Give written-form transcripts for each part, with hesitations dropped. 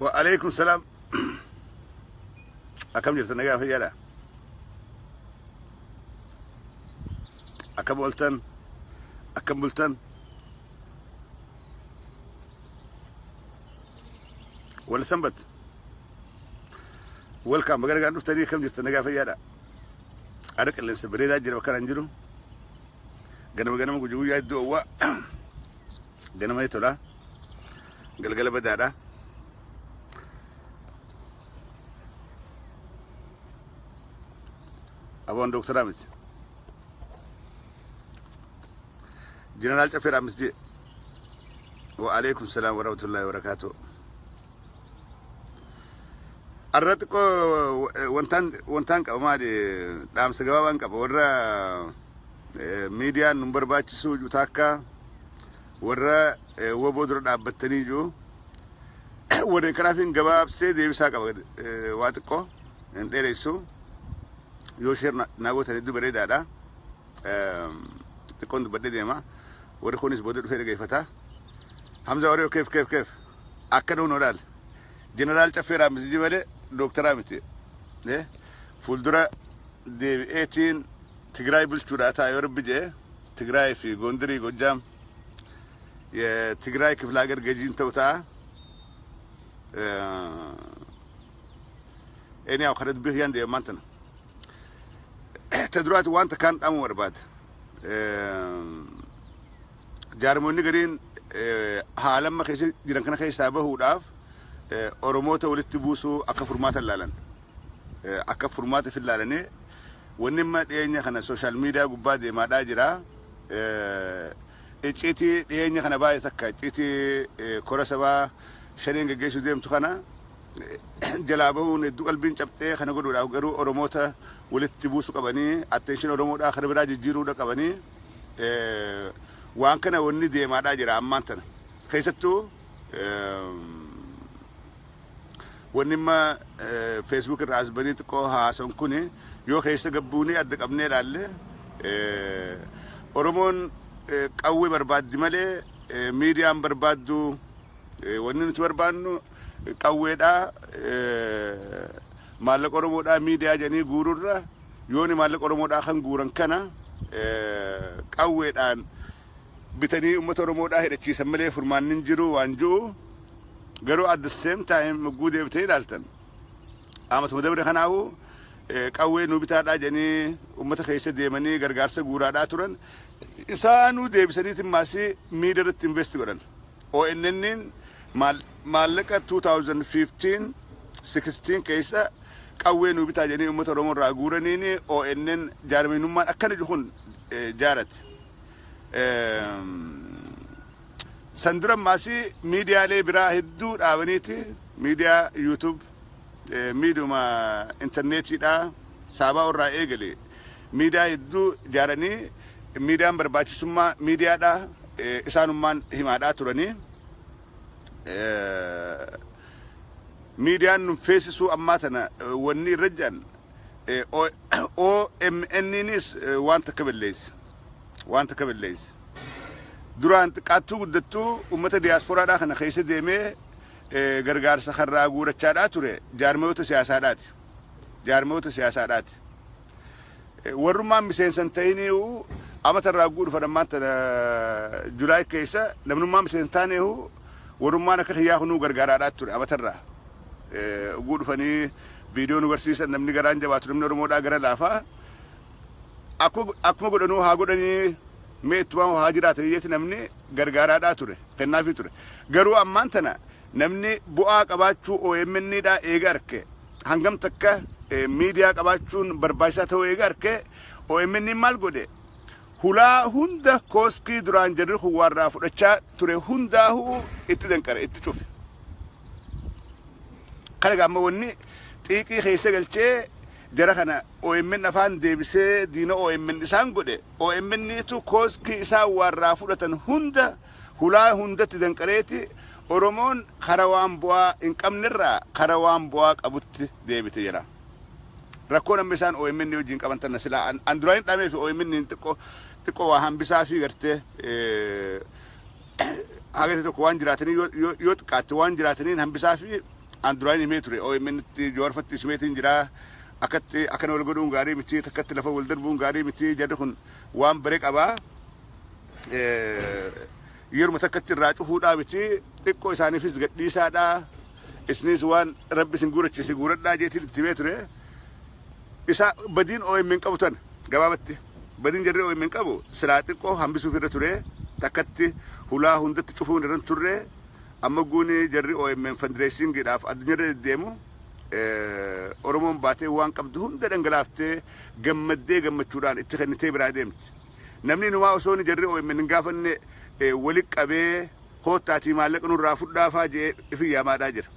وعليكم السلام. أكم جرت نجا في جلا. أكم بولتن. أكم بولتن. ولا سنبت. welcome. بقدر قاعد نفتري كم جرت نجا في جلا. أرك اللي سبريد أجر وكان أنجرو. قنا مجوجو يدو هو. قنا ما يطلع. قل بدارا. أبون دكتور أمس جنرال شفير أمس جي وعليكم السلام ورحمة الله وبركاته أردتكو وانتان كأمادي دام سجوابان كبورا ميديا نمبر باتشسو جوتاكا ورا وبودر دابتني جو ورا كرافين جواب سيدي بساكا واتكو انتريسو يوشير ناقوت هندو بريدة دا تكون بدي ما ورخونيس بدر في رجيفتا حمزة وريو كيف أكدوا نورال جنرال شفيرة مسجي ولا دكتورة متي ده فولدرا دي 18 تجراي بالشورى تا يورب بيجي تجراي في غوندري غجام يا تجراي كيف لاجر جيجين توتا إني أخرت به يندي مانتنا تدرات وانت كان أمور بعد جارموني قرين حالا ما خيس جيران كنا خيس سابه وداف أوروموتا ولتبوسو أكفرمات اللالن أكفرمات في اللالن ونما ديني خنا سوشيال ميديا قباد ما داجرا إتشيتي ديني خنا باي ثكا إتشيتي كورسبا شرين جيشو ديم تخنا جلابه ندو قلبين شبته خنا قدو راو قرو أوروموتا ولتبوسو كباني attention أوروموتا آخر براجي جيرو دا كباني وان كنا وني دي ما داجرا أمانتنا خيستو ونما فيسبوك الراس بني تكو هاسون كوني يو خيست قبوني أدك أبني رالي أورومون قوي برباد دمالي ميديام بربادو ونن تبربانو قوي دا مالك أورومو دا ميديا جاني غورورا يوني مالك أورومو دا خان غوران كنا قوي دان بتاني أمة أورومو دا هيدا سملي فرمان ننجرو وانجو غرو at the same time مقودة بتاعي دالتن أما تمدبر خناو قوي نوبتا دا جاني أمة خيسة ديماني غرغارسة غورا دا تورن إسانو دي بساني تماسي ميديا تنفست غورن أو إننين مالك 2015 16 كيسة قوي نوبتا جاني أمة أورومو را غورانيني أو إنن جارمي نمان أكنا جهون جارت سندرا ماسي ميديا لي برا هدو داونيتي ميديا يوتيوب ميديا ما انترنت دا سابا ورا ايغلي ميديا هدو جارني ميديا برباچ سما ميديا دا اسانمان هيمادا تورني ميديا نم فيسسو اماتنا وني رجان او ام انينس وانت كبليس duraan xiqqaattuu guddattuu ummata diyaasporaadhaa kana keessa deemee gargaarsa karraa guurachaadhaa ture jaarmiyoota siyaasaadhaati. Warrummaan miseensan ta'iniihu amatarraa guudhufa dhammaanta Julaay keessa namnummaa miseensan taaneehu warrummaan akka xiyyaa hunuu gargaaraadhaa ture amatarraa guudhufanii viidiyoo nu barsiisan namni garaan jabaatu namni Oromoodhaa gara laafaa akkuma godhanuu haa godhanii meetuwaan haajiraatan yeeti namni gargaaraadhaa ture kennaafi ture garuu ammaan tana namni bu'aa qabaachuu OMN dha eega arke hangam takka miidiyaa qabaachuun barbaachisaa ta'uu eega arke OMN maal godhe hulaa hunda kooskii duraan jarri huwaarraa fudhachaa ture hundaahu itti danqare itti cufe kana gaamma wanni xiiqii keessa galchee jara kana OMN afaan deebisee diina OMN isaan godhe OMN tu kooski isaa warraa fudhatan hunda hulaa hundatti danqareeti Oromoon karawaan bu'aa hin qabnerraa karawaan bu'aa qabutti deebite jira rakkoon amma isaan OMN wajjin qaban tan silaa anduraan dhamee fi OMN xiqqoo waa hambisaa fi gartee hagati tokko waan jiraatanii yoo xiqqaatte waan jiraataniin hambisaa fi anduraan himee ture OMN joorfatti ismeetiin jira akkatti akkana wal godhuun gaarii miti takkatti lafa wal darbuun gaarii miti jarri kun waan bare qabaa yeruma takkatti irraa cufuudhaa miti xiqqoo isaaniifis gadhiisaadhaa isnis waan rabbi isin guurachiise guuradhaa jeetiin itti himee ture isa badiin OMN qabu tan gabaabatti badin jarri OMN qabu silaa xiqqoo hambisuuf irra ture takkatti hulaa hundatti cufuun irra turre amma guuni jarri OMN fundraisingidhaaf addunyaa deemu Oromoon baatee waan qabdu hunda dhangalaaftee gammaddee gammachuudhaan itti kennitee biraa deemti namni nuwaa osoo ni jarri OMN hin gaafanne wali qabee hoottaatii maallaqa nurraa fudhaafaa jee ifi yaamaadhaa jira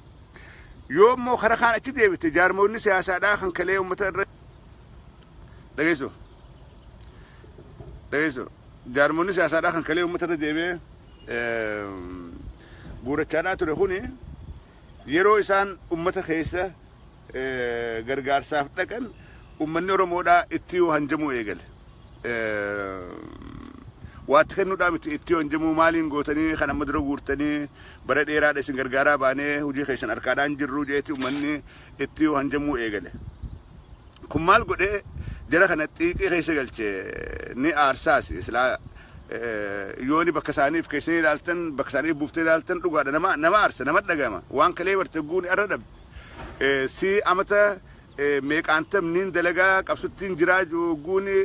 yoo immoo karaa kaan achi deebite jaarmoonni siyaasaadhaa kan kalee uummata irra dhageessu jaarmoonni siyaasaadhaa kan kalee uummata irra deebee guurachaadhaa ture kuni yeroo isaan uummata keessa gargaarsaaf dhaqan uummanni Oromoodhaa itti yoo hanjamuu eegale waatti kennuudhaa miti itti yoo hanjamuu maaliin gootanii kan amma dura guurtanii bara dheeraadha isin gargaaraa baanee hojii keessan harkaadhaan jirru jeeti uummanni itti yoo hanjamuu eegale kun maal godhee jara kana xiiqii keessa galche ni aarsaas islaa yooni bakka isaaniif keessanii ilaaltan bakka isaaniif buuftee ilaaltan dhugaadha nama aarsa nama dhagama waan kalee barte guuni arra dhabde si amata meeqaantamniin dalagaa qabsuttiin jiraa guuni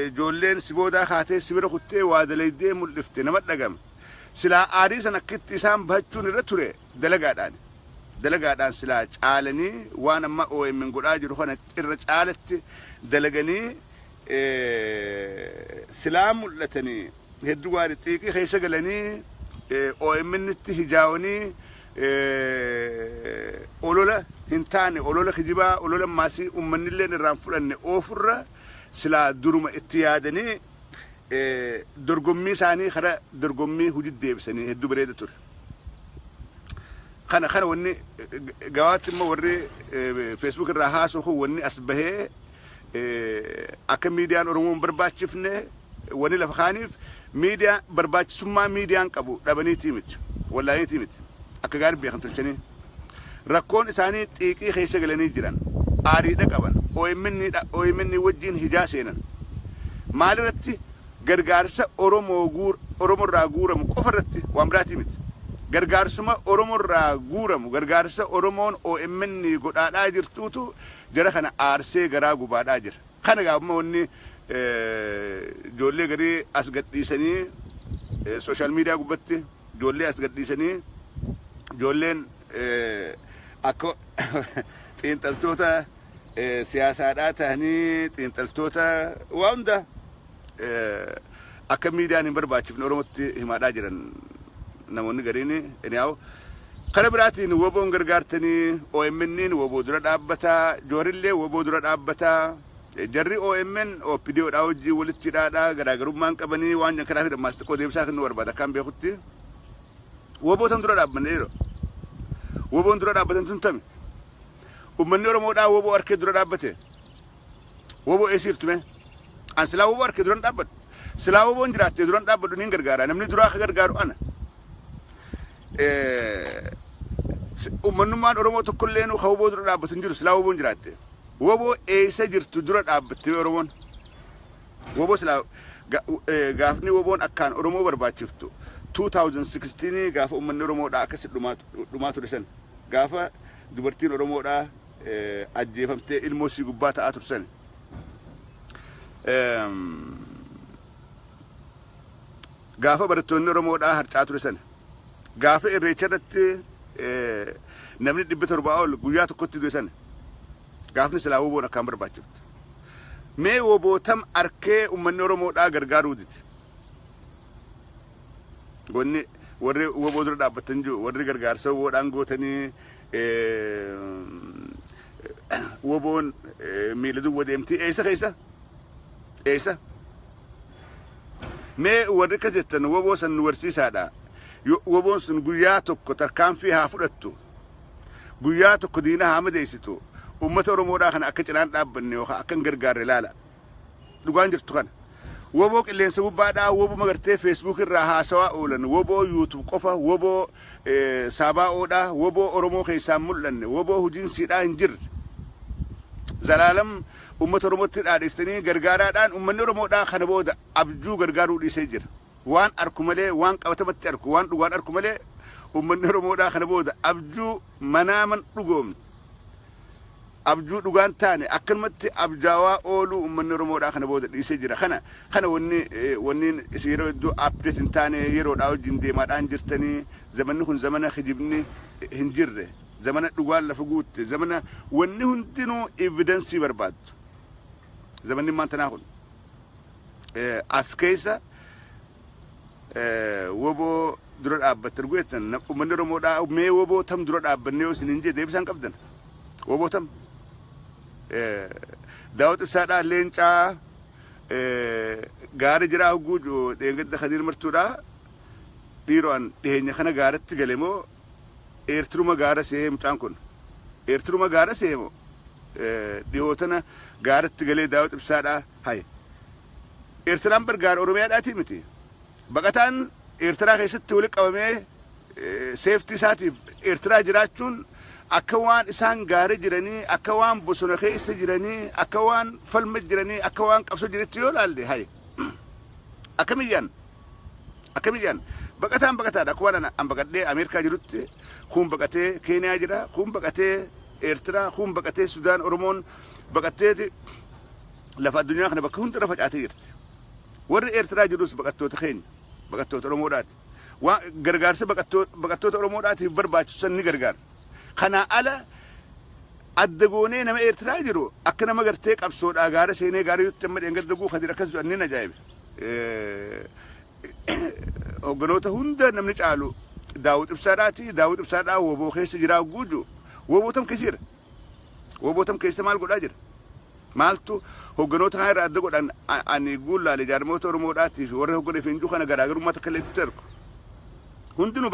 ijoolleen si boodaa kaatee sibira kuttee waa dalaydee mul'ifte nama dhagama silaa aarii san akkitti isaan bahachuun irra ture dalagaadhaan silaa caalanii waan amma OMN godhaa jiru kana irra caalatti dalaganii silaa mul'atanii hedduu gaarii xiiqii keessa galanii OMN itti hijaawanii olola hin taane olola kijibaa olola maasii uummanni illee irraan fudhanne oofurra silaa duruma itti yaadanii dorgommii isaanii kara dorgommii hojii deebisanii hedduu bareeda ture kana wanni gawaatti immoo warri Facebook irraa haasoo wanni as bahee akka miidiyaan Oromoon barbaachifne wanni lafa kaaniif miidiyaa barbaachisummaa miidiyaan qabu dhabaniitii miti wallaaniitii miti akka gaarii beekan tolchanii rakkoon isaanii xiiqii keessa galanii jiran aariidha qaban OMN wajjiin hijaa seenan maalirratti gargaarsa Oromoorraa guuramu qofa irratti waan biraatii miti gargaarsuma Oromoorraa guuramu gargaarsa Oromoon OMN godhaadhaa jirtuutu jara kana aarsee garaa gubaadhaa jira kana gaafuma wanni ijoollee garii as gadhiisanii sooshaal miidiyaa gubbatti ijoollee as gadhiisanii ijoolleen akka xiinxaltoota siyaasaadhaa ta'anii xiinxaltoota waa hunda akka miidiyaan hin barbaachifne Oromootti himaadhaa jiran namoonni gariin eniyaawu kana biraatiin woboon gargaartanii OMN'n woboo dura dhaabbataa joorillee woboo dura dhaabbataa jarri OMN OPDOdhaa hojii walitti hidhaadhaa garaagarummaan qabanii waan kanaaf hidhammaas xiqqoo deebisaa kennu barbaada akkaan beekutti wobootan dura dhaabbanne yeroo woboon dura dhaabbatan tun tami uummanni Oromoodhaa woboo harkee dura dhaabbate woboo eesiiftume an silaa woboo harkee duran dhaabbadhu silaa woboon jiraattee duran dhaabbadhu niin gargaara namni duraa akka gargaaru ana uummanummaan Oromoo tokkollee nu woboo dura dhaabbatu hin jiru silaa woboon jiraatte woboo eessa jirtu dura dhaabbattee Oromoon woboo silaa gaafni woboon akkaan Oromoo barbaachiftu 2016 gaafa uummanni Oromoodhaa akkasi dhumaa ture san gaafa dubartiin Oromoodhaa ajjeefamtee ilmoo isii gubbaa ta'aa ture san gaafa barattoonni Oromoodhaa harcaa ture san gaafa irreecha irratti namni 700 ol guyyaa tokkotti du'e san gaafni silaa woboon akkaan barbaachiftu mee wobootam arkee uummanni Oromoodhaa gargaaruu diti gonni warri woboo dura dhaabbatan jiru warri gargaarsa woboodhaan gootanii woboon miila duwwa deemtii eessa mee warri akkas jettan woboo san nu barsiisaadha woboon sun guyyaa tokko tarkaanfii haa fudhattu guyyaa tokko diina haa madeessitu uummata Oromoodhaa kana akka cinaan dhaabbanne yookaan akka hin gargaarre ilaala dhugaan jirtu kana وبوك اللي نسوي بعدها وبو مغرتي فيسبوك الراها سواء أولن وبو يوتيوب قفا وبو سابا أودا وبو أورمو خيسام ملن وبو جنسي دا انجر زلالم أمة رموت الأرستني غرغارا دان أمة رموت دا خنبود أبجو غرغارو دي سيجر وان أركملي وان قوتمت أركو وان أركملي أمة رموت دا خنبود أبجو منامن رقوم أبجو دوغان تاني أكلمت أبجاوا أولو من رمودا خنا بود يسجرا خنا وني يسيرو دو أبديت تاني يرو داو جندي ما دان جرتني زمنكم زمن خجبني هنجر زمن دوغال لفقوت زمن وني هنتنو إيفيدنسي برباد زمن ما تناخد أسكيسا وبو درود أب ترجوتن من رمودا مي وبو تم درود أب نيوس نينجي ديبسان كبدن وبو تم داوت بسادا لينچا غار جرا وجو دنگد خدير مرتودا ديروان دهني خنا غارت گلمو ايرتروما غار سيم تانكون ايرتروما غار سيمو ديوتنا غارت گلي داوت بسادا هاي ايرترام بر غار اوروميا داتي متي بقتان ايرترا خيست تولق قومي سيفتي ساتي ايرترا جراچون أكوان إنسان غاري جراني أكوان بوسنا خيس جراني أكوان فيلم جراني أكوان قبض جريتيول على هاي أكمليان بقتان أكوان أنا أم بقتة أمريكا جرت خوم بقتة كينيا جرا خوم بقتة إيرترا خوم بقتة السودان أورمون بقتة لفا الدنيا خنا بكون ترفع عتيرت ور إيرترا جروس بقتة تخين بقتة أورمورات وغرغارس بقتة أورمورات برباش سن غرغار خنا على الدقوني نما إيرتراجرو أكنا ما قرتك أبصر أجار سيني قاري يتمر إنقذ دقو خدي ركز أننا جايب وقنوته هندا نمنج علو داود بسارة وبو خيس جراو جوجو وبو تم كثير وبو تم كيس مال قد أجر مالتو وقنوته هاي رادقو أن يقول لا لجارموتو رموداتي وره قد يفنجو خنا قراقر ما تكلم ترك هندنو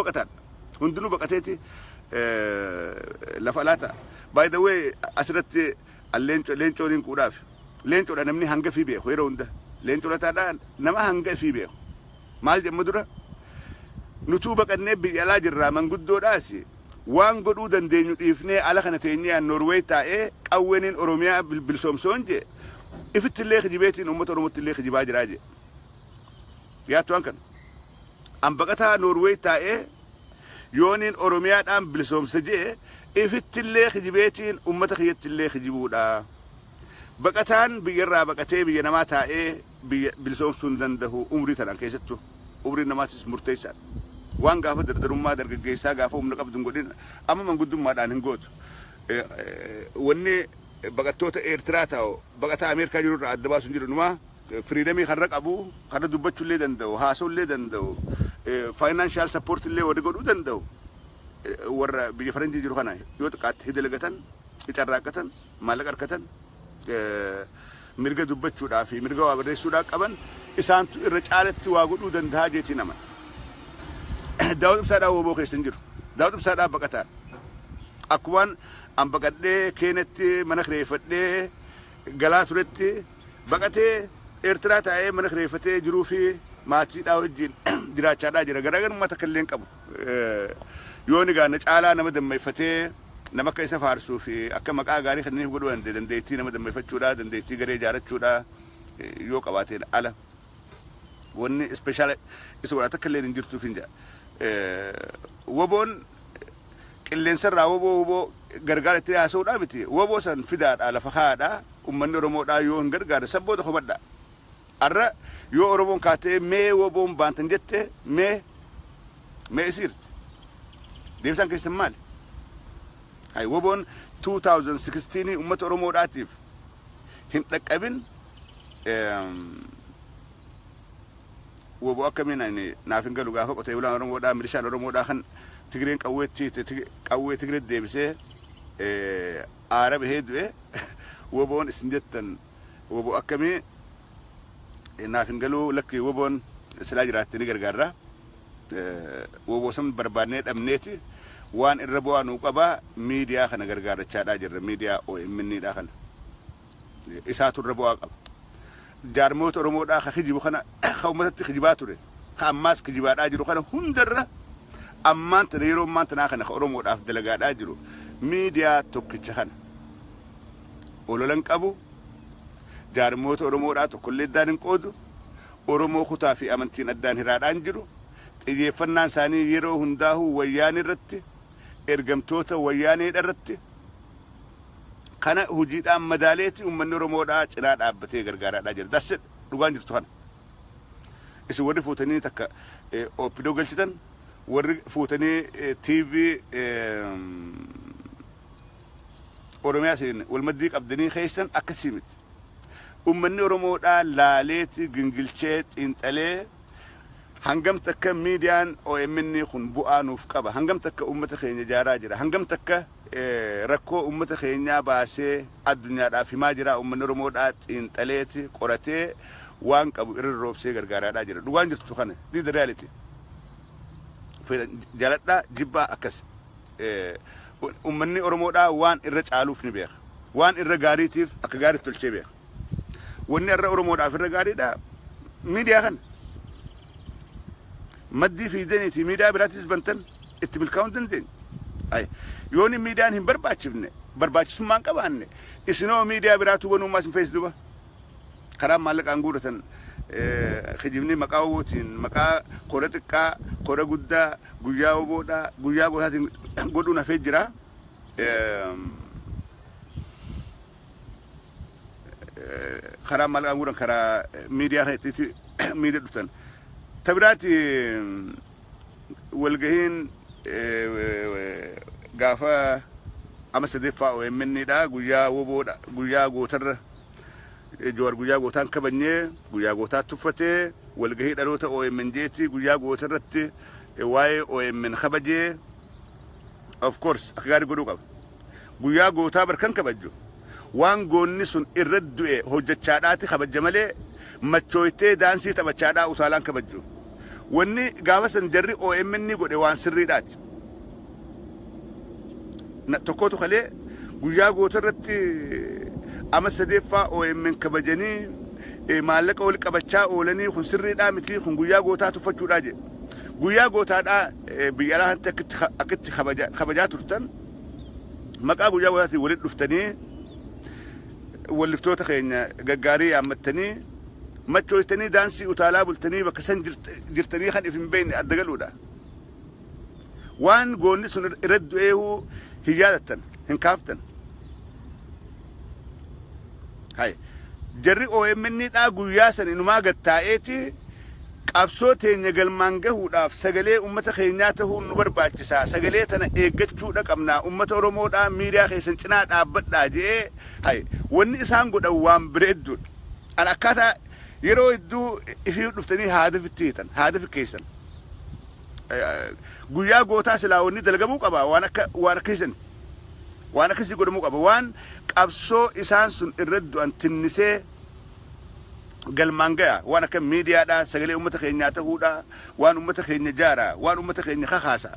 بقتاتي لفلاتا باي ذا واي أسرت اللينشو لين كوراف لينشو أنا مني هنجا في بيه خيره ونده لينشو لا تدا نما هنجا في بيه مال جم مدرة نتوبك النبي يلا جرا من قدو راسي وان قدو دندين يفني على خنتيني النرويج تاعي أولين أوروميا بالسومسونج إفت اللي خجبتين أمة أمة اللي خجباج راجع يا توانكن أم بقتها نرويج تاعي يونين أوروميات أم بلسوم سجى إفت اللي خجبتين أمة خيت اللي خجبودا بقتان بيجرا بقتي بيجنماتها بلسوم سندن ده عمري ترى كيستو عمري نماتس مرتيسان وان قافة درما درج جيسا قافة ومنقب دنقولين أما من قدوم ما دان هنقول وني بقتوت إيرتراتاو بقتا أمريكا جرور عدباس نجرو نما فريدمي خرق أبو خرق دبتشو اللي دندو هاسول اللي دندو فاينانشال سبورت اللي ورقو دندو ور بيجي فرنجي جرو خنا يوتقات هدلقتن يتراقتن مالقرقتن مرقة دبتشو دافي مرقة وابريسو داك أبن إسان رجالت واقولو دندها جيتي نما داود بسادا وبو خيسنجر داود بسادا بقتان أكوان أم بقدي كينت منخ ريفتي غلات رتي بقتي إرترات أي منخ ريفتي جروفي ماتي داود جين دراچا دا جرا غرغر ما تكلين قبو يوني غا نچالا نمدم ميفتي نما كيس فارسو في أكما غاري خدني بقولو أند دنديتي نمدم ميفتشودا دنديتي غري جارتشودا يو قباتين على وني سبيشال اسوره تكلين انجرتو فينجا وبون كلين سرا وبو غرغارتي اسو دابتي وبو سن فداد على فخادا ومن رمو دا يون غرغار سبو دخو بدا ار يو اوربون كاتي مي وبون بانتنجت مي سيرت ديفسان كيسمال هاي وبون 2016 امه اورمو داتيف هن دقبن وبو أكمل يعني نافين قالوا قافق وتيولا رمو دا مريشان رمو دا خن تجرين قوي تجري ديبسه عرب هيدوه وبون سندتن وبو أكمل نافين قالوا لك وبون سلاجرات تنقر قرّة وبو سم بربانيت أمنيتي وان الربوان وقبا ميديا خنا قرّة شادا جر ميديا أو مني دا خن إساتو الربوا جارموت أرمو دا خجيبو خنا خومتت خجيباتوري خاماس خجيبات أجرو خنا هندرة أمان تنيرو مان تناخنا أرمو دا دلقات أجرو ميديا توكيتش خنا ولولنك أبو جارموت أرمو دا تكل الدان قودو أرمو خطا في أمنتين الدان هراد أنجرو تيجي فنان ساني يرو هنداهو وياني رتي إرقمتوتا وياني الرتي كنا هجيد أم مدالتي ومن رمودا شراد أبتي غرغارا داجر دست دوغان جرتو خنا إسي وري فوتني تكا أو بيدو قلتن وري فوتني تي في أورميا سين والمديك أبدني خيسن أكسيمت ومن رمودا لاليتي جنجلشيت انتالي هنگم تكا ميديان أو مني خن بؤانو فقبا هنگم تكا أمتا خيني جاراجرا هنگم تكا ركو أمتا خينيا باسي الدنيا دا في ماجرا ومن رمودات انتاليتي قراتي وانك أبو إرر سي غرغارا دا جرا دوان جرتو خانة دي دا رياليتي في جالت دا جبا أكس ومني رمودا وان إرج عالوف نبيخ وان إرر غاريتيف أكا غاري تلشي بيخ واني إرر رمودا في إرر غاري دا ميديا خان مدي في دينيتي ميديا براتيس بنتن اتملكاون دندين أي يوني ميديان هم برباچ سمان قبانne isino media biratu wonu mas Facebook karam malak anguratan khijibni maqawutin maqa qoratika qora gudda guya oboda guya gohatin goduna fejira karam malak anguran kara media khaytiti media dutan tabrati walgahin غافا أمس دفاع ومني دا غويا وبودا غويا غوتر جوار غويا غوتان كبنيه غويا غوتا تفتة والجهي دروتا أو من جيتي غويا غوترتي واي أو من خبجة of course أكيد غروقا غويا غوتا بركان كبجو وان غونيسون الردوء هوجة شاداتي خبجة ملء متشويته دانسي تبشادا وطالان كبجو وني غافا سنجري أو مني غودي وان سري داتي تكوتو خليه غويا غوترتي أمس دفاع أو من كبجني مالك أول كبتشا أولني خن سري دامتي خن غويا غوتا تفتشو راجع غويا غوتا دا بيالا هنتا أكت خبجات رتن مكا غويا غوتاتي ولد لفتني ولفتوتا خينا غغاري عمتني ما تشويتني دانسي وطالاب ولتني بكسن جرتني خن في بين الدقلو دا وان غوني سن رد ايهو هيادة هنكافتن هاي جري او مني دا غوياسن انما غتايتي قبصوتي نغل مانغه داف سغلي امته خيناته نبرباچسا سغلي تنا ايغچو دقمنا امته رومو دا ميديا خيسن چنا دابداجي هاي وني اسان غدوان بريدو انا كاتا يرو يدو في دفتني هدف تيتن هدف كيسن غويا غوتا سلاوني دلغمو قبا وانا كيسن وانا كسي غدمو قبا وان قبصو اسان سن الردو ان تنسي قال مانجا وانا كم ميديا دا سغلي امته خينياته دا وان امته خيني جارا وان امته خيني خخاسا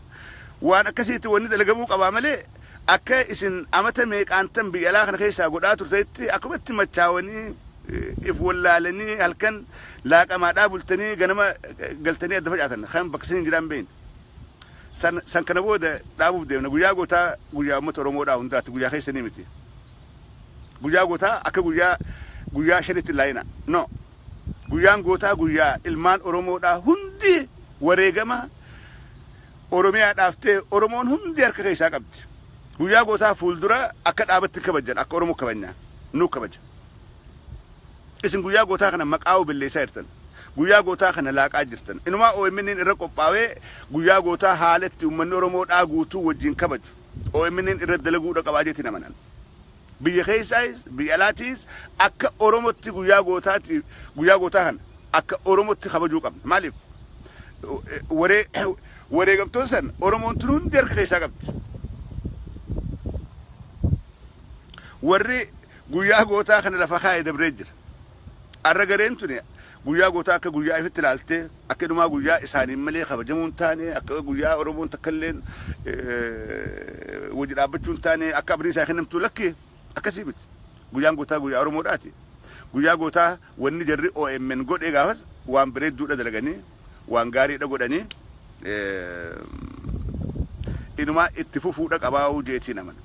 وانا كسيت وني دلغمو قبا ملي اكا اسن امته ميق انتم بيلا خن خيسا غدا ترتي اكبت مچاوني if ولا لني هلكن لاقا ما دابلتني غنما قلتني دفجاتن خم بكسين جرام بين سن كنبو ده دابو ده غويا غوتا غويا مترومو دا هندا غويا خيسني متي غويا غوتا اكا غويا شريت لاينا نو غويا غوتا غويا المان اورومو دا هندي وريغما اوروميا دافته اورومون هندي ارك خيسا قبت غويا غوتا فولدرا اكا دابت كبجن اكا اورومو كبنيا نو كبج اسن غويا غوتا خنا مقاو باللي سيرتن غويا غوتا خنا لاقا جرتن انما او منين رقوباوي غويا غوتا حالت من اورومو دا غوتو وجين كبج او منين ردلغو دقباجتي نمنن بي خيسايز بي الاتيز اك اوروموتي غويا غوتا هن اك اوروموتي خبجو قم مالف وري غمتوسن اورومونتون دير خيسا قبت وري غويا غوتا خنا لفخاي دبرجر الرغرينتوني غويا غوتا كغويا يفتلالتي اكدما غويا اساني ملي خبجمون تاني اك غويا اورومون تكلين وجدابچون تاني اكبري ساخنمتو لكي أكسبت غويان غوتا غويا أروموداتي guyyaa gootaa wanni jarri OMN godhe gaafas waan bareedduudha dalaganii waan gaariidha godhanii inuma itti fufuudha qabaa'uu jeetii naman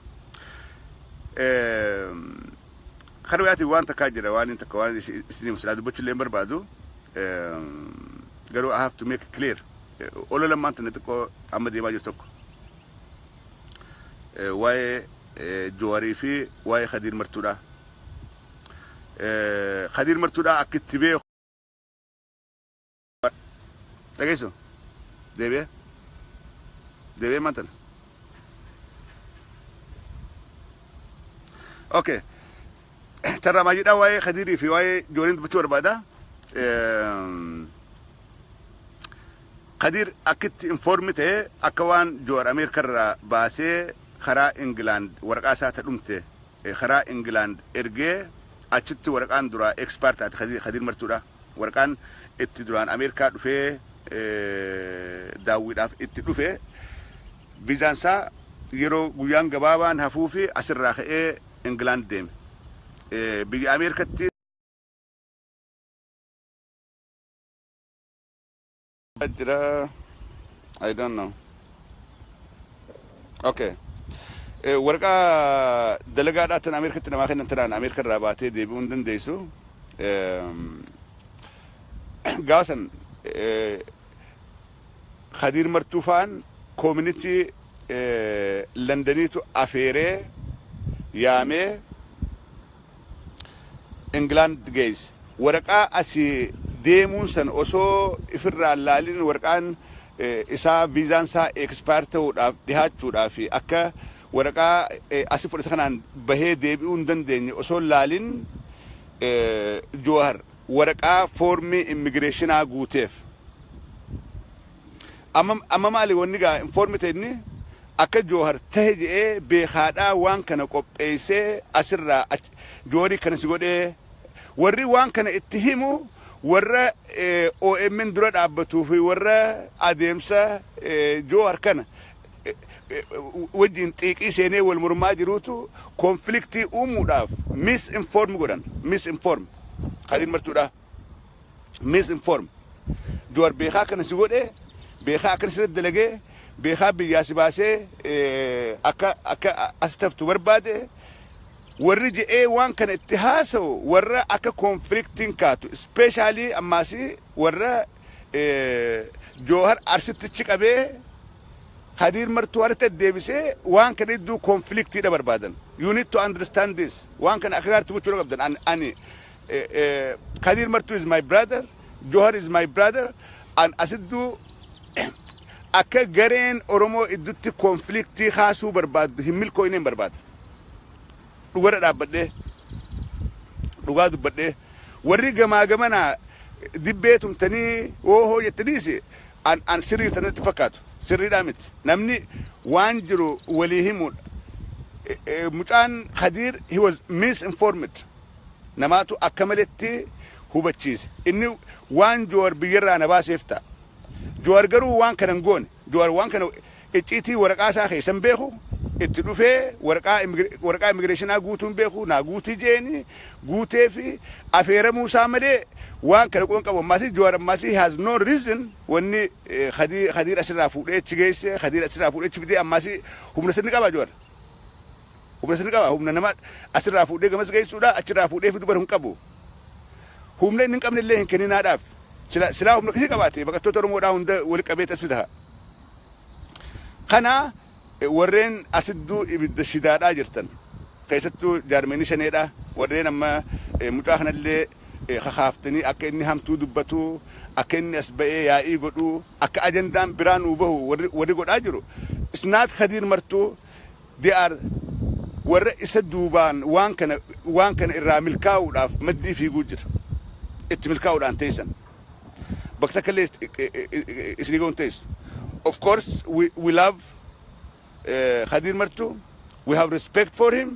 خروياتي وان تكاجرة وان انت كوان اسني مسلاد بتش اللي بربادو قالوا I have to make it clear أولا لما أنت نتكو أمدي ما جستوك واي جواري في واي خدير مرتودا خدير مرتودا أكتبه تجيسو دبي ما أنت أوكي ترى ما جدا واي خديري في واي جورين بتشور بعدا خدير أكيد إنفورمته أكوان جور أمريكا را باسه خرا إنجلاند ورقاسة تلمته خرا إنجلاند إرجع أشتى ورقان درا إكسبرت خدير مرتورا ورقان اتدران أمريكا في داوود أف اتدفه بيزانسا يرو جويان جبابان هفوفي أسر راخي إنجلاند ديم بيجي أمريكا تي I don't know. Okay. ورقة دلقات أمريكا تنا ما خلنا ترى أمريكا الرابطة دي بوندن ديسو قاسن خدير مرتوفان كوميونيتي لندنيتو أفيري يامي إنجلاند جيز ورقة أسي ديمون سن أسو إفرع اللالين ورقان إسا فيزانسا إكسبارتو دهاتشو دافي أكا ورقة أسي فرتخنان بهي ديبون دن ديني أسو اللالين جوهر ورقة فورمي إميغريشنا غوتيف أما مالي ونقا إنفورمي تيدني أكا جوهر تهجئ بخادا وان كان قب إيسي أسر جوري كان سيقول ورّي وان كان اتهمو ورّا OMN دراد عبتو في ورّا أديمسا جوهر كان وجين تيكي سيني والمرماج روتو كونفليكتي داف ميس انفورم قران ميس انفورم خلين مرتورا ميس انفورم جوهر بيخا كان سيقول بيخا كان سيرد دلقي بيخا بياسي باسي أكا أستفتو بربادي ورّي وان كان اتهاسو ورّا أكا كونفليكتين كاتو especially أماسي ورّا جوهر أرسلت تشيك أبي خدير مرتوارة الدبسة وان كان يدو كونفليكتي ده بربادن you need to understand this وان كان أكثر تبغى أبدا أني خدير مرتو is my brother جوهر is my brother and أسدو أكا غرين أرومو إدوتي كونفليكتي خاصو برباد هميل كوينين برباد ورد أبدا رغاد أبدا ورّي جماعنا دبيتهم تاني وهو يتنيسي أن سرير تاني تفكاتو سرير دامت نمني وانجرو وليهم مجان خدير he was misinformed نماتو أكملتي هو بتشيز إنه وان جوار بيجرا نباس يفتح جوار جرو وان كان نقول جوار وان كانوا اتيتي ورقة ساخي سنبيخو اتدوفه ورقة إميغريشن أقوتون بيخو ناقوتي جيني قوتي في أفير موسى ملي وان كان يقولون كابو ماسي جوار ماسي has no reason واني خدير أسرع فوقه تجيس خدير أسرع فوقه تفيدي أماسي هم نسني كابا جوار هم نسني كابا هم نمات أسرع فوقه كماس جاي سودا أسرع فوقه في دبر هم كابو هم لين نكمل اللي هنكني نعرف سلا هم نكسي كاباتي بقى توتر مودا هند ولك أبيت أسودها خنا ورين أسدو يبدأ الشداد أجرتن قيستو جارميني شنيدا ورين أما متاخنا اللي خافتني أكني هم تودبتو أكني أسبئي يا إيجودو أك أجندام برانو بهو وري قد أجرو سناد خدير مرتو they are ور إسدوبان وان كان الرامل كاولاف مدي في جوجر اتمل كاولان تيسن بكتكلي إسريقون تيس of course we love خدير مرتو we have respect for him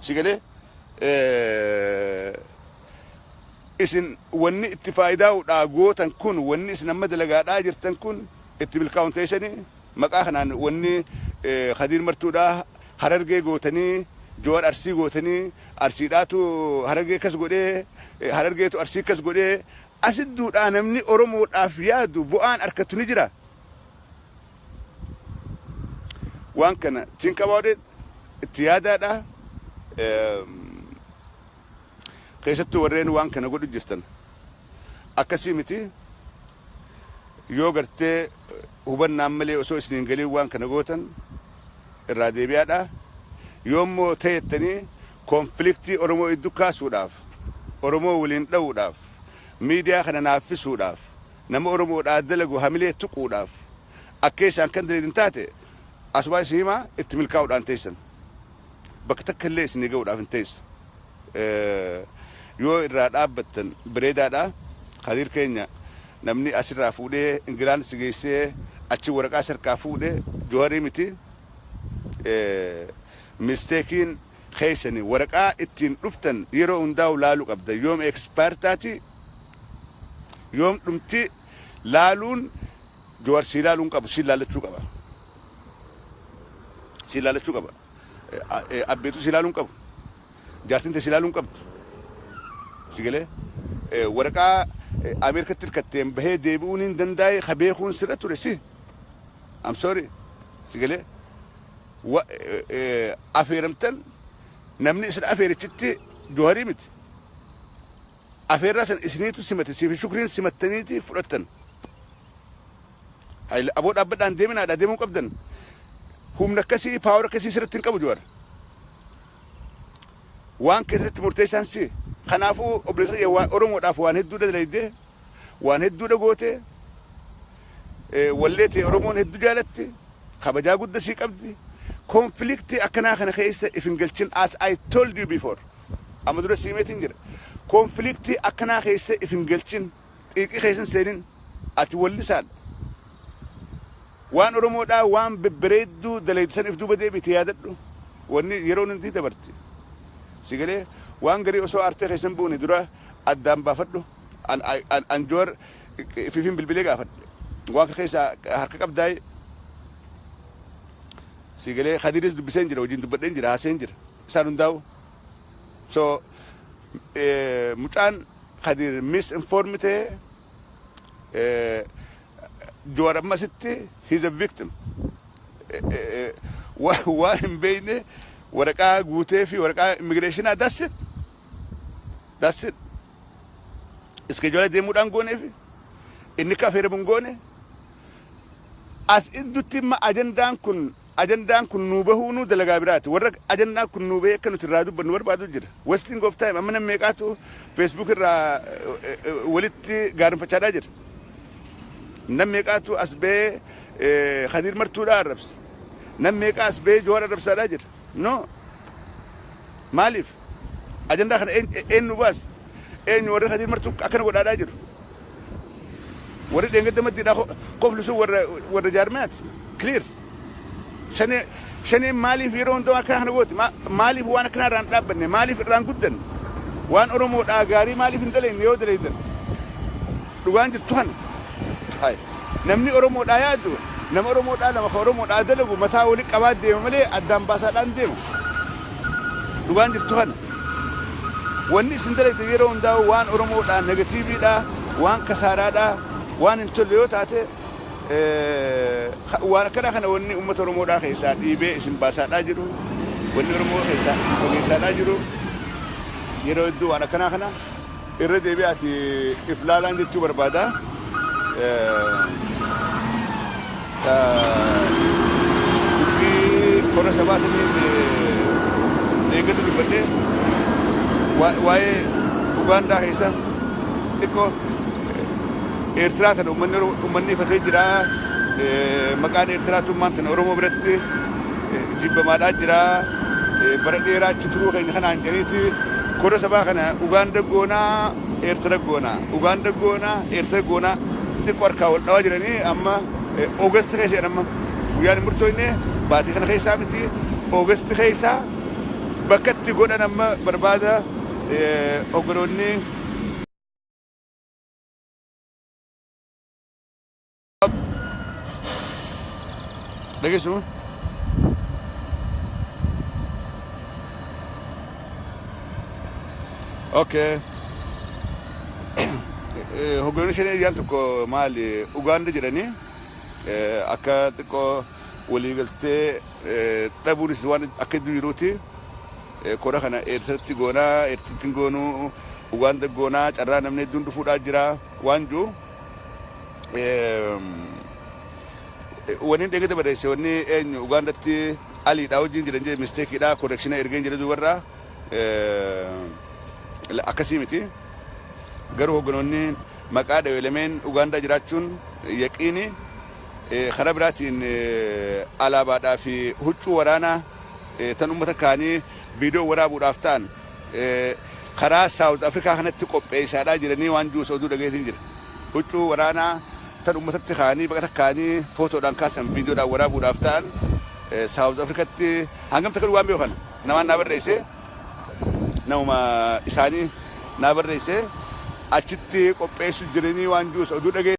سيقولي إسن وني اتفايدا وقوة تنكون وني إسن أمد لقاء آجر تنكون اتبال كاونتيشني مقاخنا وني خدير مرتو دا هررقي قوتني جوار أرسي قوتني أرسيداتو هررقي كس قولي harargeetu arsii kas godhee asidduudhaa namni oromoodhaaf yaadu bu'aan harkatu ni jira. Waan kana think about it itti yaadaadha. Keessattuu warreen waan kana godhu jirtan akkasii miti yoo gartee hubannaan malee osoo isiniin galiin waan kana gootan irraa deebi'aadha. Yoommoo ta'ettanii konfliktii Oromoo iddoo kaasuudhaaf Oromoo waliin dha'uudhaaf miidiyaa kana naaffisuudhaaf nama Oromoodhaa dalagu hamilee tuquudhaaf akka isaan kan daleedin taate asubaa isii himaa itti milkaa'uudhaan teessan bakka takka illee isinii ga'uudhaaf hin teessu. Yoo irraa dhaabbattan bareedaadha. Hadiir keenya namni asirraa fuudhee Ingilaan si geessee achi waraqaa sarkaa fuudhee Jawaarii miti. Misteekiin keessanii waraqaa ittiin dhuftan yeroo hundaa'u laaluu qabda. Yoom ekspaartaati yoom dhumti laaluun Jawaar si laaluun qabu si laalachuu qaba. Si laalachuu qaba. Abbeetu si laaluun qabu. Jaartinte si laaluun qabdu. Sigale waraqaa Ameerikatti hirkatteen bahee deebi'uun hin danda'e habeekuun sirra ture si. I'm sorry. Sigale afeeramtan namni isin afeerichitti Jawaarii miti. Afeerraa san isiniitu simate siif shukriin simattaniiti fudhattan. Aboo dhaabbadhaan deeminaadha deemuu qabdan. Humna akkasii paawar akkasii sirratti hin qabu Jawaar. Waan keessatti murteessaan si. Kanaafuu obboleessa Oromoodhaaf waan hedduu dalaydee waan hedduu dhagootee walleetee Oromoon hedduu jaalatti kabajaa guddaa sii qabdi. Konfliktii akkanaa kana keessa if hin galchin as I told you before. Amma dura siimeetiin jira. Konfliktii akkanaa keessa if hin galchin xiiqii keessan seenin ati wallisaadha. Waan Oromoodhaa waan bebbereedduu dalaydisan if duuba deebite yaadadhu. Wanni yeroon hundi dabarti. Sigalee waan garii osoo aartee keessan bu'uuni dura addaan baafadhu. An Jawaar ififin bilbilee gaafadhe. Waan keessa harka qabdaa'e. Sigalee Khadiris dubbiseen jira wajjin dubbadheen jira haaseen jira. Isaan hundaa'u. So mucaan Khadir misinformed ta'e Jawaar ammasitti he's a victim. Waan hin beekne waraqaa guutee fi waraqaa immigireeshinaa that's it. That's it. Iskejoola deemuudhaan gooneefi inni kafeeramuun goone as iddutti imma ajandaan kun nuu bahuunu dalagaa biraati. Warra ajandaan kun nuu bahee akka nuti irraa dubbannu barbaadu jira. Wasting of time amma namni meeqaatu Facebook irraa walitti gaarinfachaadhaa jira. Namni meeqaatu as bahee Khadiir martuudhaa arrabsa. Namni meeqaa as bahee Jawaar arrabsaadhaa jira. No. Maaliif? Ajandaa kana eenyu baas? Eenyu warri Khadiir martuu akkana godhaadhaa jiru? Warri dheengadda maddiidhaa qoflisu warra jaarmaati. Clear. Shanii maaliif yeroo hundaa akkana kana gooti? Maaliif waan akkana irraan dhaabbanne? Maaliif irraan guddan? Waan Oromoodhaa gaarii maaliif hin dalayne yoo dalaydan? Dhugaan jirtu kana. Namni Oromoodhaa yaadu nama Oromoodhaa nama ka Oromoodhaa dalagu mataa walii qabaa deema malee addaan baasaadhaan deema. Dhugaan jirtu kana. Wanni isin dalayde yeroo hundaa waan Oromoodhaa negatiiviidhaa, waan kasaaraadhaa, waan hin tolle yoo taate waan akkana kana wanni uummata Oromoodhaa keessaa dhiibee isin baasaadhaa jiru. Wanni Oromoo keessaa isin fageessaadhaa jiru. Yeroo hedduu waan akkanaa kana irra deebi'aati if laalaan jechuu barbaada. Dubbii kora sabaatanii eeggatu dubbadhee waa'ee Ugaandaa keessa xiqqoo Eertiraa tana uummanni ifatee jira. Maqaan Eertiraatummaan tana Oromoo biratti jibbamaadhaa jira. Bara dheeraa achi turuu keenya kanaan jedhaniiti kora sabaa kana Ugaanda goonaa Eertira goonaa Ugaanda goonaa Eertira goonaa xiqqoo harkaa wal dhawaa jiranii amma Oogasti keessa jedhama. Guyyaan murtooyne baatii kana keessaa miti Oogasti keessaa bakka itti godhan amma barbaada oggoloonni dhageessu. Okay. hogganoonni shanii yaan tokko maali Uganda jedhanii akka xiqqoo waliigaltee dhabuunis waan akka jiruuti kora kana eersatti goonaa eersatti goonuu Uganda goonaa carraa namni hedduun dhufuudhaa jira waan jiru waniin dheegate bareesse wanni eenyu Ugandatti aliidhaa wajjin jiran jedhe misteekiidhaa koreekshina ergeen jedhe dubarraa akkasii miti garuu hogganoonni maqaa dhaweelameen Ugandaa jiraachuun yaqiini karaa biraatiin alaabaadhaa fi huccuu waraanaa tan uummata kaanii viidiyoo waraabuudhaaf ta'an karaa South Africa kanatti qopheessaadhaa jiranii waan jiru oduu dhageetiin jira huccuu waraanaa tan uummatatti kaanii baqata kaanii footoodhaan kaasan viidiyoodhaan waraabuudhaaf ta'an South Africatti hangam takka waan beekan namaan naa barreesse nama isaanii naa barreesse achitti qopheessu jiranii waan jiru oduu dhageetiin